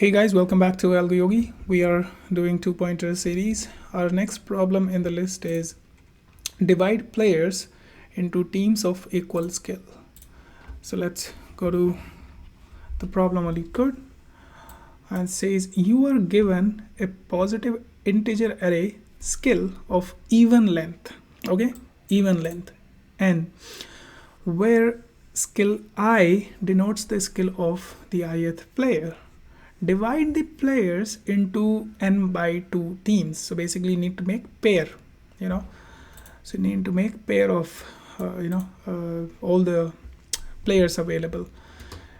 Hey guys, welcome back to AlgoYogi. We are doing two-pointer series. Our next problem in the list is divide players into teams of equal skill. So let's go to the problem on LeetCode, and says you are given a positive integer array skill of even length, okay, even length, n, where skill I denotes the skill of the ith player. Divide the players into n by 2 teams. So basically you need to make pair, so you need to make pair of all the players available,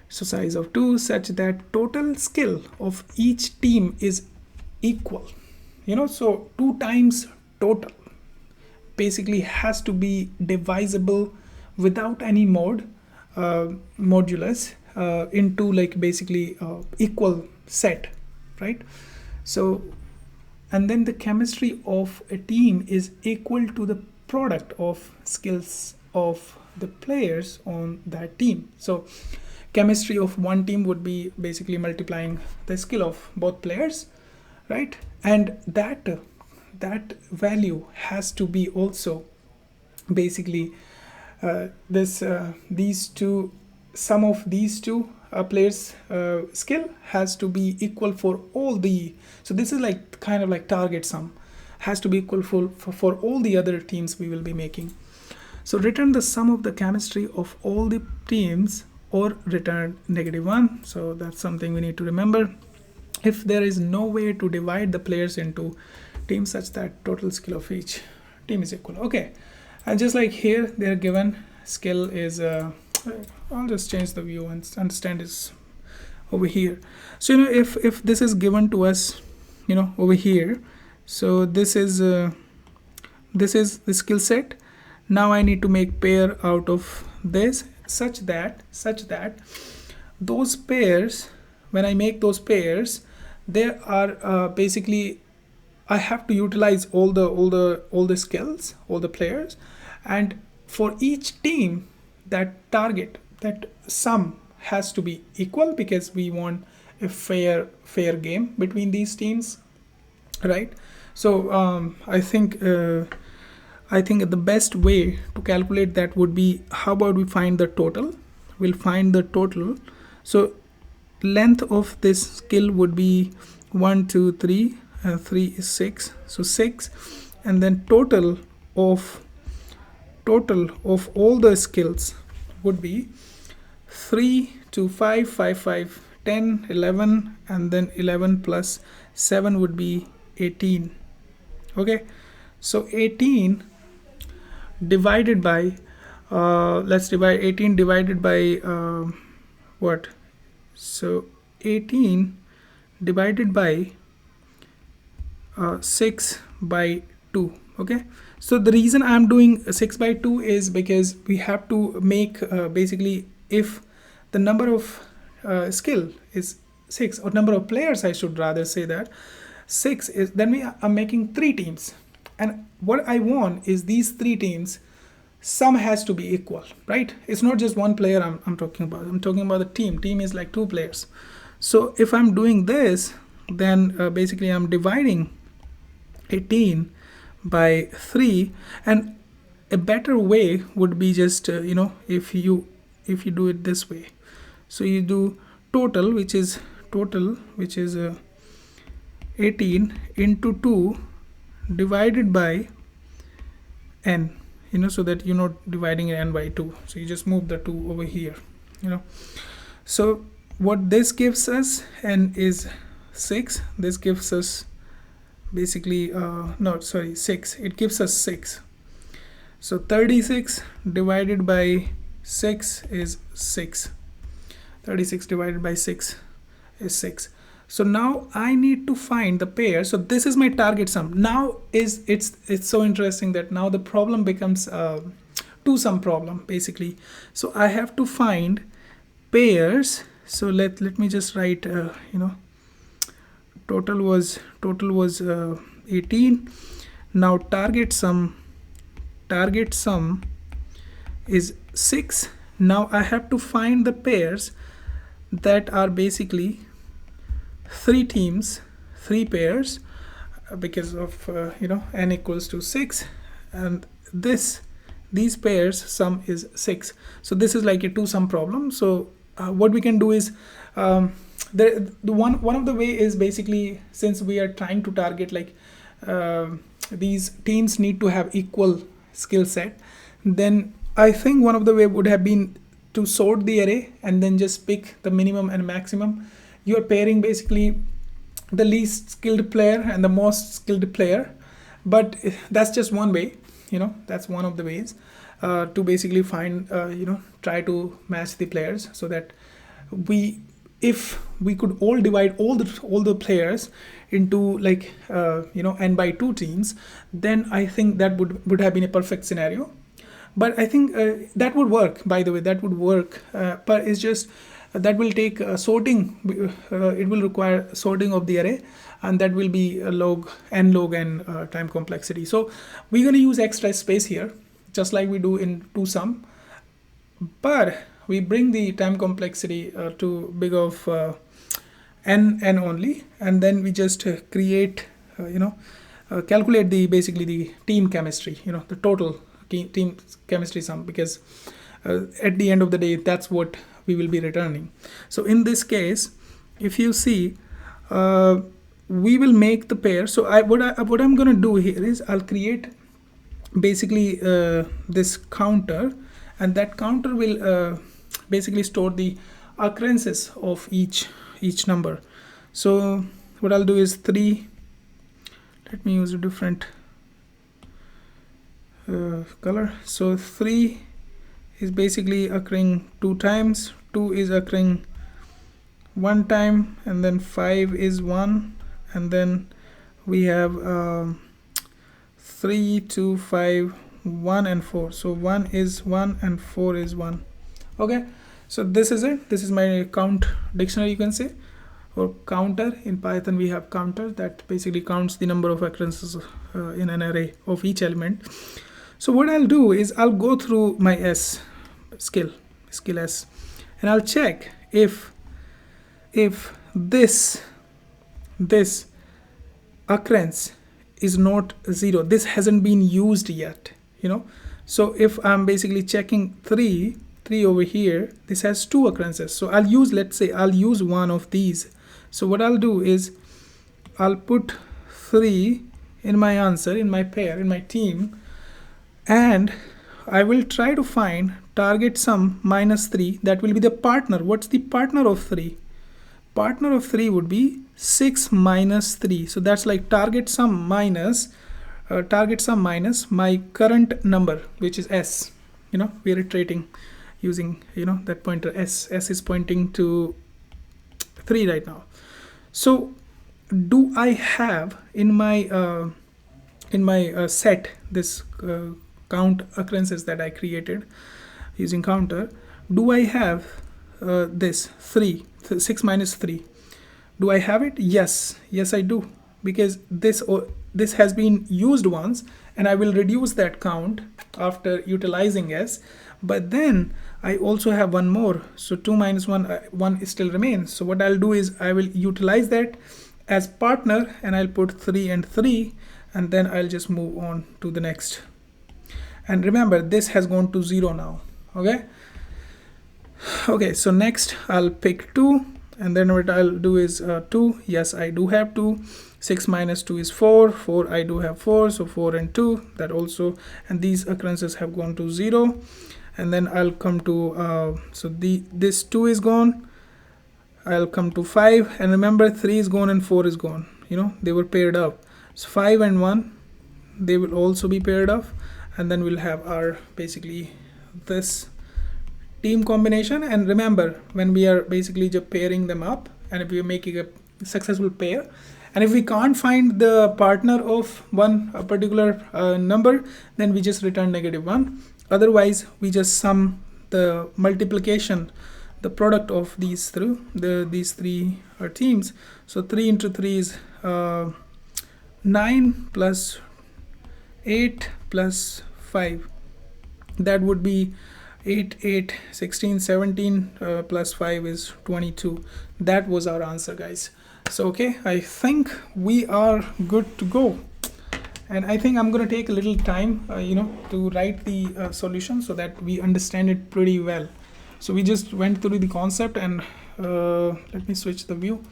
so size of 2, such that total skill of each team is equal, so 2 times total basically has to be divisible without any modulus into like basically equal set, right? So, and then the chemistry of a team is equal to the product of skills of the players on that team. So chemistry of one team would be basically multiplying the skill of both players, right? And that value has to be also basically these two, sum of these two players skill has to be equal for all the, so this is like kind of like target sum, has to be equal for all the other teams we will be making. So return the sum of the chemistry of all the teams or return -1. So that's something we need to remember. If there is no way to divide the players into teams such that total skill of each team is equal. Okay, and just like here they're given skill is I'll just change the view and understand is over here. So if this is given to us over here, so this is the skill set. Now I need to make pair out of this such that those pairs, when I make those pairs, there are basically I have to utilize all the skills, all the players, and for each team that sum has to be equal because we want a fair game between these teams, right? So I think the best way to calculate that would be, how about we find the total? We'll find the total. So length of this skill would be 1 2 3 3 is 6, so 6, and then total of all the skills would be 3 to 5 5 5 10 11, and then 11 plus 7 would be 18. Okay, so 18 divided by let's divide 18 divided by what? So 18 divided by 6 by 2. Okay, so the reason I'm doing 6 by 2 is because we have to make basically, if the number of skill is 6, or number of players, I should rather say that 6 is, then we are making 3 teams, and what I want is these 3 teams sum has to be equal, right? It's not just one player I'm talking about. I'm talking about the team is like 2 players. So if I'm doing this, then basically I'm dividing 18 by 3, and a better way would be just if you do it this way. So you do total, which is 18 into 2 divided by n, so that you're not dividing n by 2, so you just move the 2 over here. So what this gives us, n is 6, this gives us basically 6, it gives us 6. So 36 divided by 6 is 6. 36 divided by 6 is 6. So now I need to find the pair. So this is my target sum. Now it's so interesting that now the problem becomes a two-sum problem basically. So I have to find pairs. So let me just write total was 18. Now target sum is 6. Now I have to find the pairs that are basically three teams, three pairs, because of n equals to 6, and these pairs sum is 6. So this is like a two sum problem. So what we can do is the one of the way is basically, since we are trying to target like these teams need to have equal skill set, then I think one of the way would have been to sort the array and then just pick the minimum and maximum. You are pairing basically the least skilled player and the most skilled player, but that's just one way. That's one of the ways to basically find try to match the players, so that if we could all divide all the players into like n by 2 teams, then I think that would have been a perfect scenario. But I think that would work, by the way, that would work, but it's just that will take sorting. It will require sorting of the array, and that will be a n log n time complexity. So we're going to use extra space here, just like we do in two sum, but we bring the time complexity to big of n only, and then we just create calculate the basically the team chemistry, the total team chemistry sum, because at the end of the day that's what we will be returning. So in this case, if you see, we will make the pair. So what I'm going to do here is I'll create basically this counter, and that counter will basically store the occurrences of each number. So what I'll do is 3. Let me use a different color. So 3 is basically occurring 2 times, 2 is occurring 1 time, and then 5 is 1, and then we have 3, 2, 5, 1 and 4. So 1 is 1 and 4 is 1. Okay, so this is it. This is my count dictionary, you can say, or counter. In Python we have counter that basically counts the number of occurrences in an array of each element. So what I'll do is I'll go through my skill S, and I'll check if this occurrence is not 0. This hasn't been used yet, So if I'm basically checking 3 over here, this has 2 occurrences. So I'll use, let's say I'll use one of these. So what I'll do is I'll put 3 in my answer, in my pair, in my team, and I will try to find target sum minus 3. That will be the partner. What's the partner of 3? Partner of 3 would be 6 minus 3. So that's like target sum minus my current number, which is s. We are iterating using that pointer s. S is pointing to 3 right now. So do I have in my set this count occurrences that I created using counter? Do I have this 6 minus 3? Do I have it? Yes I do, because this has been used once, and I will reduce that count after utilizing s. But then I also have one more, so 2 minus 1, 1 still remains. So what I'll do is I will utilize that as partner, and I'll put 3 and 3, and then I'll just move on to the next. And remember, this has gone to 0 now. Okay, so next I'll pick 2, and then what I'll do is 2. Yes, I do have 2. 6 minus 2 is 4. 4, I do have 4, so 4 and 2, that also, and these occurrences have gone to 0. And then I'll come to this 2 is gone. I'll come to 5, and remember 3 is gone and 4 is gone. They were paired up. So 5 and 1, they will also be paired up, and then we'll have our basically this team combination. And remember, when we are basically just pairing them up, and if we are making a successful pair, and if we can't find the partner of a particular number, then we just return -1. Otherwise we just sum the multiplication, the product of these three teams. So 3 into 3 is 9 plus 8 plus 5. That would be 8, 8, 16, 17 plus 5 is 22. That was our answer, guys. So okay, I think we are good to go. And I think I'm going to take a little time, to write the solution so that we understand it pretty well. So we just went through the concept, and let me switch the view.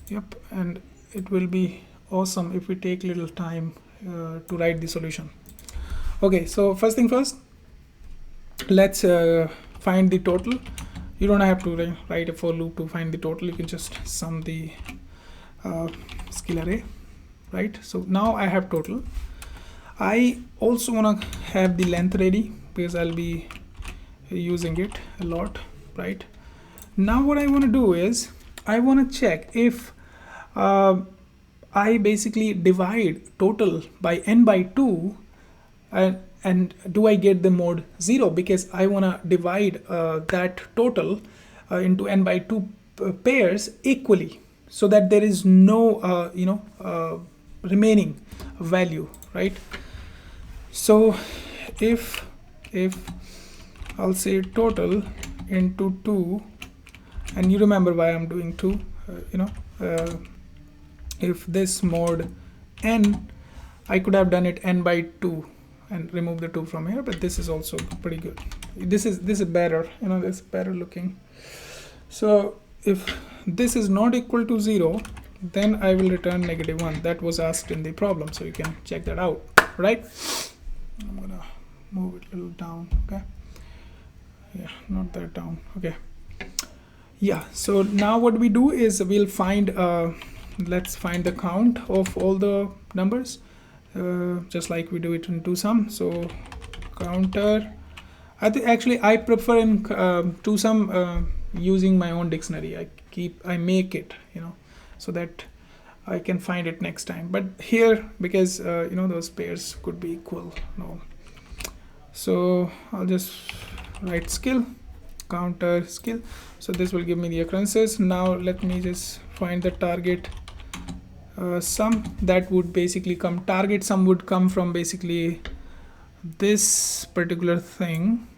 Yep, and it will be awesome if we take a little time to write the solution. Okay, so first thing first, let's find the total. You don't have to write a for loop to find the total. You can just sum the skill array, right? So now I have total. I also want to have the length ready because I'll be using it a lot, right? Now what I want to do is I want to check if I basically divide total by n by 2, and do I get the mode 0, because I want to divide that total into n by 2 pairs equally, so that there is no remaining value, right? So if I'll say total into 2, and you remember why I'm doing 2, if this mode n, I could have done it n by 2 and remove the 2 from here, but this is also pretty good. This is better, this is better looking. So if this is not equal to 0, then I will return -1. That was asked in the problem, so you can check that out, right? I'm gonna move it a little down. Okay, yeah, not that down. Okay, yeah, so now what we do is we'll find let's find the count of all the numbers, just like we do it in TwoSum. So counter, I think actually I prefer in TwoSum using my own dictionary. I make it, so that I can find it next time. But here, because those pairs could be equal, no. So I'll just write skill, counter skill. So this will give me the occurrences. Now let me just find the target sum. That would basically come, target sum would come from basically this particular thing,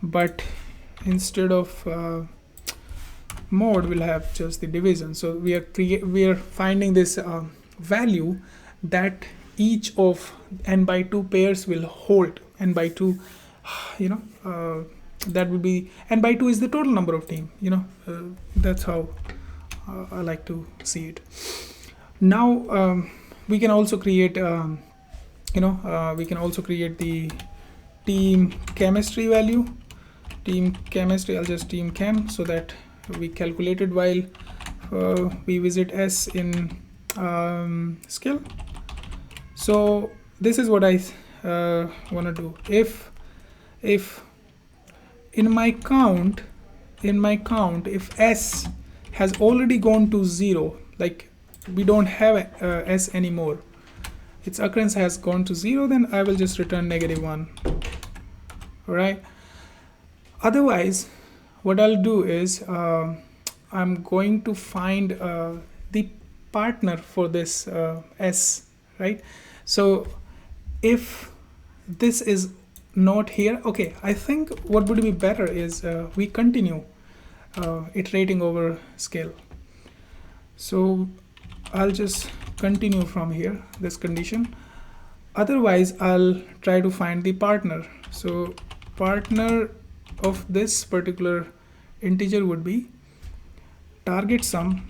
but instead of mode, we'll have just the division. So we are finding this value that each of n by 2 pairs will hold n by 2, that would be n by 2 is the total number of team. That's how I like to see it. Now we can also create the team chemistry value. Team chemistry, I'll just team chem, so that we calculated while we visit S in skill. So this is what I want to do. If in my count, if S has already gone to 0, like we don't have S anymore, its occurrence has gone to 0, then I will just return -1. All right. Otherwise, what I'll do is I'm going to find the partner for this S, right? So if this is not here, okay, I think what would be better is we continue iterating over scale. So I'll just continue from here, this condition. Otherwise, I'll try to find the partner. So partner of this particular integer would be target sum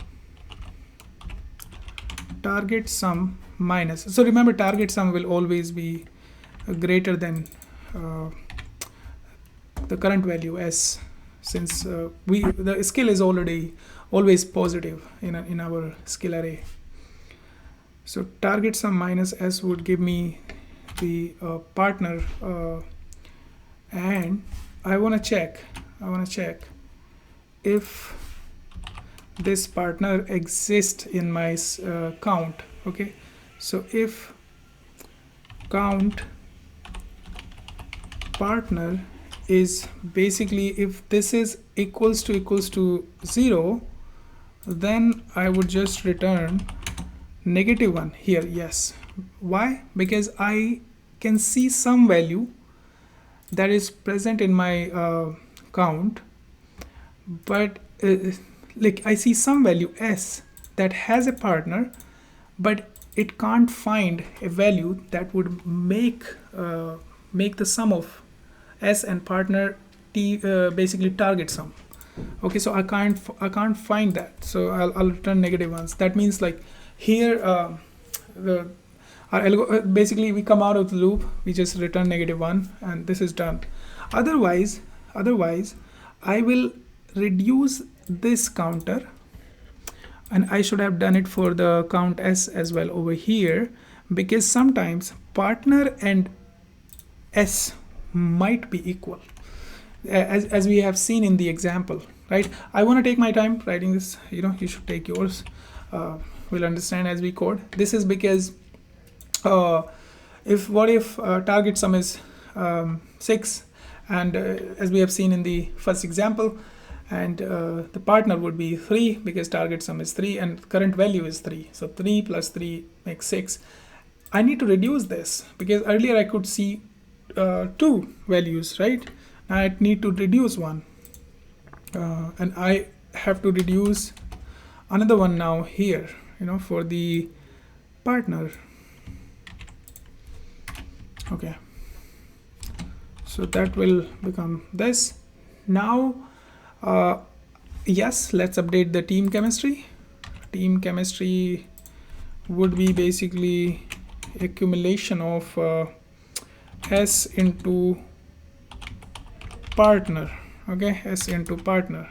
minus. So remember, target sum will always be greater than the current value S, since the skill is always positive in our skill array. So target sum minus S would give me the partner, and I want to check if this partner exists in my count. Okay, so if count partner is basically, if this is equals to 0, then I would just return -1 here. Yes, why? Because I can see some value that is present in my count, but like I see some value s that has a partner, but it can't find a value that would make the sum of s and partner t basically target sum. Okay, so I can't find that, so I'll return negative ones. That means like here our algo, basically we come out of the loop, we just return -1, and this is done. Otherwise I will reduce this counter, and I should have done it for the count s as well over here, because sometimes partner and s might be equal, as we have seen in the example, right? I want to take my time writing this, you should take yours. We'll understand as we code. This is because if target sum is 6, and as we have seen in the first example, and the partner would be 3 because target sum is 3 and current value is 3, so 3 plus 3 makes 6. I need to reduce this because earlier I could see 2 values, right? Now I need to reduce one, and I have to reduce another one now here, for the partner. Okay, so that will become this. Now yes, let's update the team chemistry. Team chemistry would be basically accumulation of s into partner. Okay, s into partner,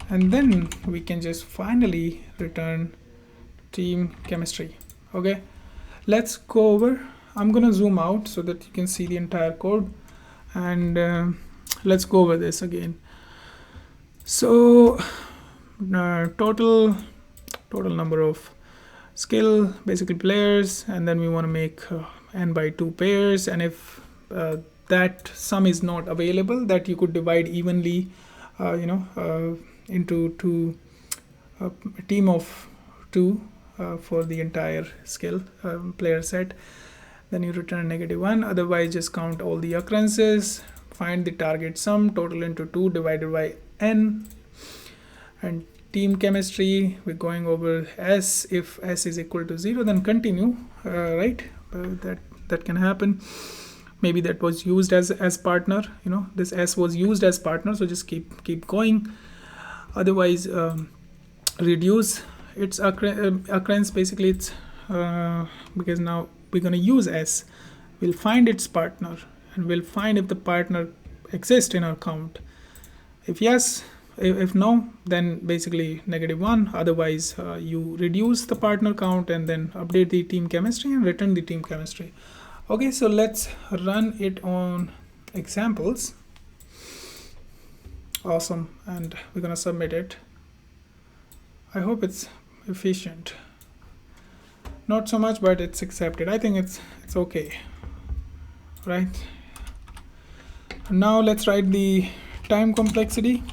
and then we can just finally return team chemistry. Okay, let's go over. I'm gonna zoom out so that you can see the entire code, and let's go over this again. So total number of skill, basically players, and then we want to make n by 2 pairs, and if that sum is not available, that you could divide evenly into a team of 2 for the entire skill player set. Then you return -1. Otherwise, just count all the occurrences, find the target sum, total into 2 divided by n. And team chemistry, we're going over s. If s is equal to 0, then continue, right? That can happen. Maybe that was used as partner, this s was used as partner, so just keep going. Otherwise, reduce its occurrence. Basically, it's because now we're going to use s. We'll find its partner, and we'll find if the partner exists in our count. If yes, if no, then basically -1. Otherwise, you reduce the partner count and then update the team chemistry and return the team chemistry. Okay, so let's run it on examples. Awesome, and we're gonna submit it. I hope it's efficient. Not so much, but it's accepted. I think it's okay, right? Now let's write the time complexity.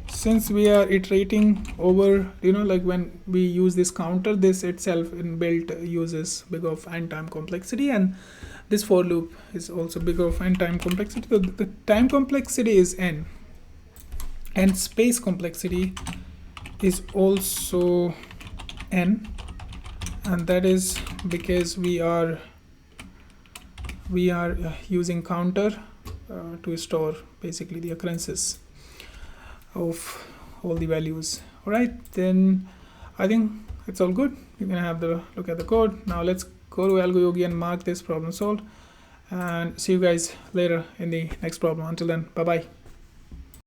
Since we are iterating over, like when we use this counter, this itself inbuilt uses big of n time complexity, and this for loop is also big of n time complexity. So the time complexity is n, and space complexity is also n, and that is because we are using counter to store basically the occurrences of all the values. All right, then I think it's all good. You can have the look at the code. Now let's go to AlgoYogi and mark this problem solved, and see you guys later in the next problem. Until then, bye bye.